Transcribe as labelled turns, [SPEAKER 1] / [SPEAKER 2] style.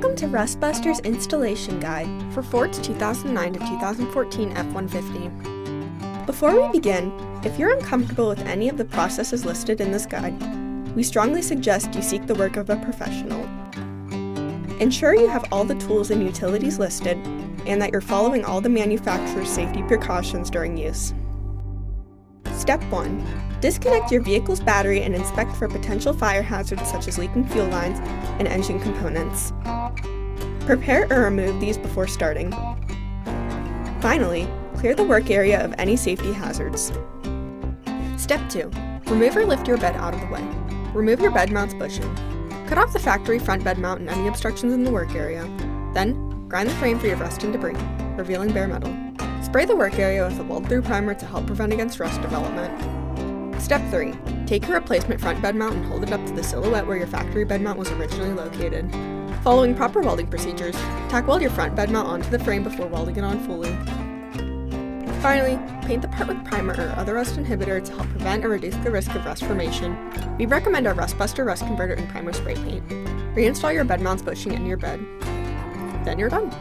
[SPEAKER 1] Welcome to Rustbuster's installation guide for Ford's 2009 to 2014 F-150. Before we begin, if you're uncomfortable with any of the processes listed in this guide, we strongly suggest you seek the work of a professional. Ensure you have all the tools and utilities listed and that you're following all the manufacturer's safety precautions during use. Step 1. Disconnect your vehicle's battery and inspect for potential fire hazards such as leaking fuel lines and engine components. Prepare or remove these before starting. Finally, clear the work area of any safety hazards. Step 2. Remove or lift your bed out of the way. Remove your bed mount's bushing. Cut off the factory front bed mount and any obstructions in the work area. Then, grind the frame free of rust and debris, revealing bare metal. Spray the work area with a weld-through primer to help prevent against rust development. Step 3. Take your replacement front bed mount and hold it up to the silhouette where your factory bed mount was originally located. Following proper welding procedures, tack weld your front bed mount onto the frame before welding it on fully. Finally, paint the part with primer or other rust inhibitor to help prevent or reduce the risk of rust formation. We recommend our Rustbuster Rust Converter and Primer Spray Paint. Reinstall your bed mount's bushing in your bed. Then you're done.